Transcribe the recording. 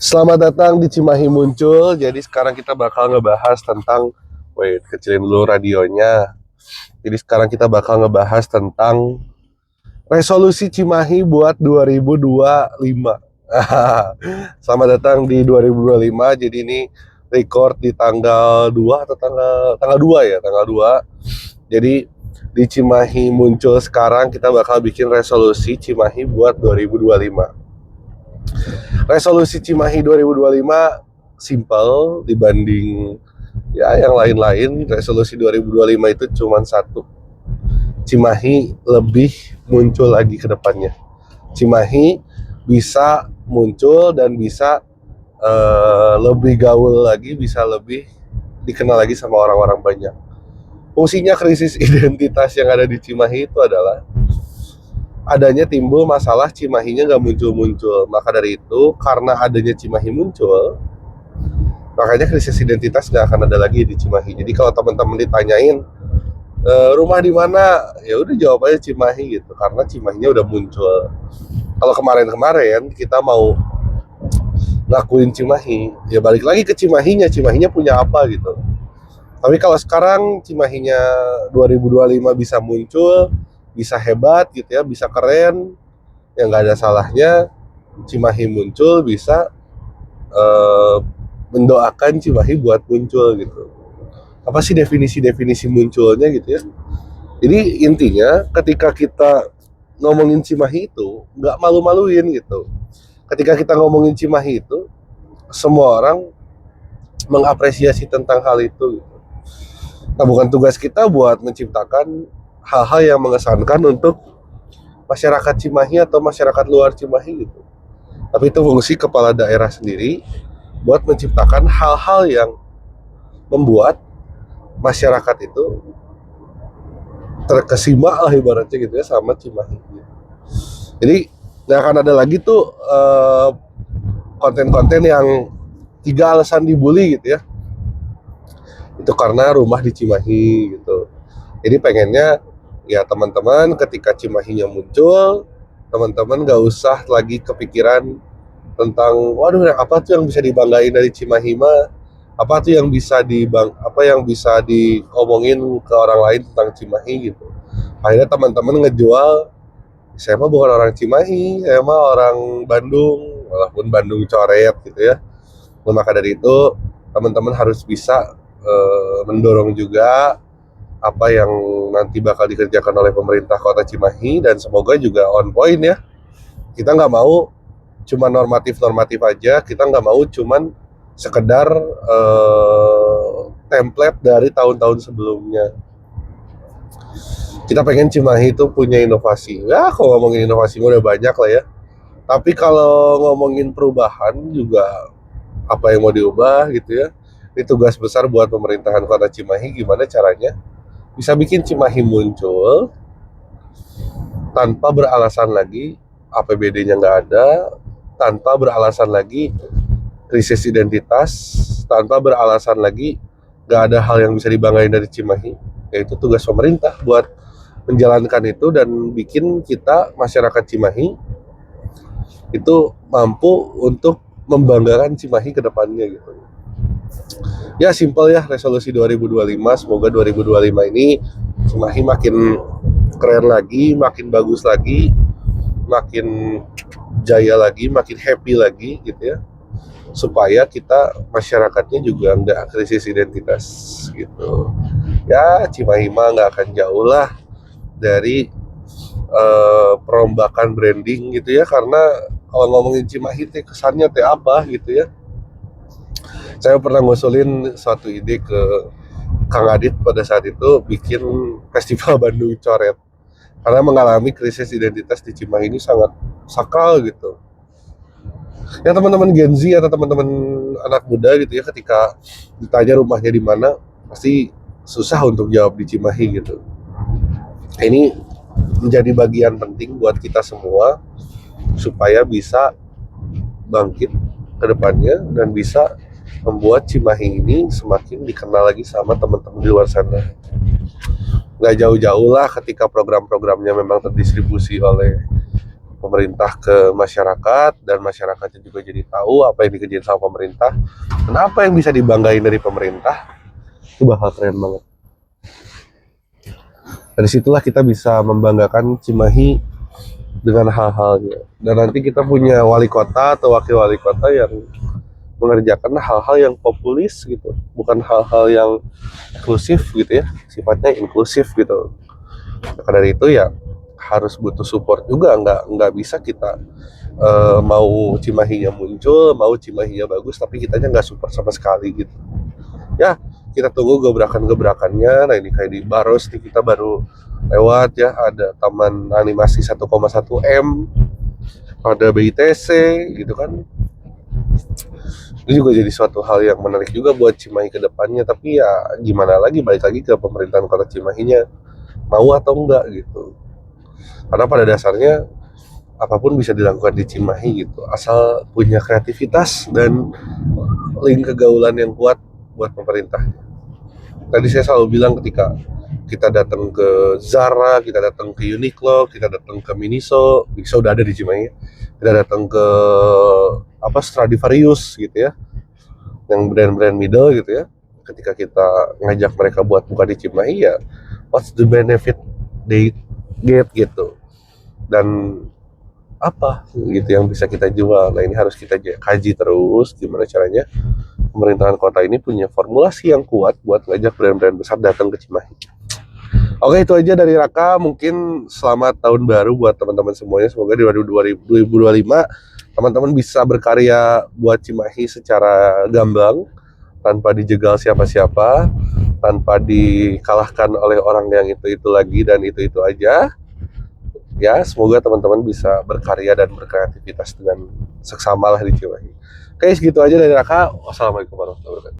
Selamat datang di Cimahi Muncul. Jadi sekarang kita bakal ngebahas tentang, wait, kecilin dulu radionya. Jadi sekarang kita bakal ngebahas tentang resolusi Cimahi buat 2025. Selamat datang di 2025. Jadi ini record di tanggal 2 atau tanggal 2 ya, tanggal 2. Jadi di Cimahi Muncul sekarang kita bakal bikin resolusi Cimahi buat 2025. Resolusi Cimahi 2025 simple dibanding ya yang lain-lain. Resolusi 2025 itu cuma satu, Cimahi lebih muncul lagi ke depannya. Cimahi bisa muncul dan bisa lebih gaul lagi, bisa lebih dikenal lagi sama orang-orang banyak. Fungsinya krisis identitas yang ada di Cimahi itu adalah adanya timbul masalah Cimahinya nggak muncul-muncul. Maka dari itu, karena adanya Cimahi muncul, makanya krisis identitas nggak akan ada lagi di Cimahi. Jadi kalau teman-teman ditanyain rumah di mana, ya udah jawab aja Cimahi gitu, karena Cimahinya udah muncul. Kalau kemarin-kemarin kita mau ngakuin Cimahi, ya balik lagi ke Cimahinya punya apa gitu. Tapi kalau sekarang Cimahinya 2025 bisa muncul, bisa hebat gitu ya, bisa keren, ya nggak ada salahnya Cimahi muncul bisa mendoakan Cimahi buat muncul gitu. Apa sih definisi munculnya gitu ya? Jadi intinya ketika kita ngomongin Cimahi itu nggak malu-maluin gitu. Ketika kita ngomongin Cimahi itu semua orang mengapresiasi tentang hal itu gitu. Nah, bukan tugas kita buat menciptakan hal-hal yang mengesankan untuk masyarakat Cimahi atau masyarakat luar Cimahi gitu. Tapi itu fungsi kepala daerah sendiri buat menciptakan hal-hal yang membuat masyarakat itu terkesima lah ibaratnya gitu ya sama Cimahi. Jadi nggak akan ada lagi tuh konten-konten yang 3 alasan dibully gitu ya. Itu karena rumah di Cimahi gitu. Jadi pengennya ya teman-teman ketika Cimahinya muncul, teman-teman nggak usah lagi kepikiran tentang waduh apa tuh yang bisa dibanggain dari Cimahi mah, apa tuh yang bisa diomongin ke orang lain tentang Cimahi gitu. Akhirnya teman-teman ngejual, saya mah bukan orang Cimahi, saya mah orang Bandung, walaupun Bandung coret gitu ya. Nah, maka dari itu teman-teman harus bisa mendorong juga apa yang nanti bakal dikerjakan oleh pemerintah Kota Cimahi, dan semoga juga on point ya. Kita nggak mau cuma normatif-normatif aja, kita nggak mau cuman sekedar template dari tahun-tahun sebelumnya. Kita pengen Cimahi itu punya inovasi. Ya kalau ngomongin inovasi udah banyak lah ya. Tapi kalau ngomongin perubahan juga apa yang mau diubah gitu ya. Ini tugas besar buat pemerintahan Kota Cimahi, gimana caranya bisa bikin Cimahi muncul tanpa beralasan lagi APBD-nya nggak ada, tanpa beralasan lagi krisis identitas, tanpa beralasan lagi nggak ada hal yang bisa dibanggain dari Cimahi. Yaitu tugas pemerintah buat menjalankan itu dan bikin kita masyarakat Cimahi itu mampu untuk membanggakan Cimahi ke depannya gitu. Ya simpel ya resolusi 2025, semoga 2025 ini Cimahi makin keren lagi, makin bagus lagi, makin jaya lagi, makin happy lagi gitu ya, supaya kita masyarakatnya juga nggak krisis identitas gitu. Ya Cimahi mah nggak akan jauh lah dari perombakan branding gitu ya, karena kalau ngomongin Cimahi teh kesannya teh apa gitu ya. Saya pernah ngusulin suatu ide ke Kang Adit pada saat itu bikin festival Bandung Coret, karena mengalami krisis identitas di Cimahi ini sangat sakral gitu. Ya teman-teman Gen Z atau teman-teman anak muda gitu ya, ketika ditanya rumahnya di mana pasti susah untuk jawab di Cimahi gitu. Ini menjadi bagian penting buat kita semua supaya bisa bangkit ke depannya dan bisa membuat Cimahi ini semakin dikenal lagi sama teman-teman di luar sana. Nggak jauh-jauh lah ketika program-programnya memang terdistribusi oleh pemerintah ke masyarakat, dan masyarakatnya juga jadi tahu apa yang dikerjain sama pemerintah dan apa yang bisa dibanggain dari pemerintah. Itu bakal keren banget. Dari situlah kita bisa membanggakan Cimahi dengan hal-halnya, dan nanti kita punya wali kota atau wakil wali kota yang mengerjakan hal-hal yang populis gitu, bukan hal-hal yang eksklusif gitu ya, sifatnya inklusif gitu. Maka dari itu ya harus butuh support juga, nggak bisa kita mau Cimahinya muncul, mau Cimahinya bagus, tapi kitanya nggak support sama sekali gitu. Ya, kita tunggu gebrakan-gebrakannya. Nah ini kayak di Baros nih, kita baru lewat ya, ada taman animasi 1,1 M, ada BITC gitu kan. Itu juga jadi suatu hal yang menarik juga buat Cimahi ke depannya. Tapi ya gimana lagi, balik lagi ke pemerintahan kota Cimahinya mau atau enggak gitu. Karena pada dasarnya apapun bisa dilakukan di Cimahi gitu, asal punya kreativitas dan link kegaulan yang kuat buat pemerintah. Tadi saya selalu bilang, ketika kita datang ke Zara, kita datang ke Uniqlo, kita datang ke Miniso udah ada di Cimahi. Kita datang ke Stradivarius gitu ya, yang brand-brand middle gitu ya. Ketika kita ngajak mereka buat buka di Cimahi, ya what's the benefit they get gitu, dan apa gitu yang bisa kita jual. Nah ini harus kita kaji terus gimana caranya pemerintahan kota ini punya formulasi yang kuat buat ngajak brand-brand besar datang ke Cimahi. Oke, itu aja dari Raka. Mungkin selamat tahun baru buat teman-teman semuanya. Semoga di 2025 teman-teman bisa berkarya buat Cimahi secara gamblang, tanpa dijegal siapa-siapa, tanpa dikalahkan oleh orang yang itu lagi dan itu aja. Ya, semoga teman-teman bisa berkarya dan berkreativitas dengan seksama lah di Cimahi. Oke, segitu aja dari Raka. Wassalamualaikum warahmatullahi wabarakatuh.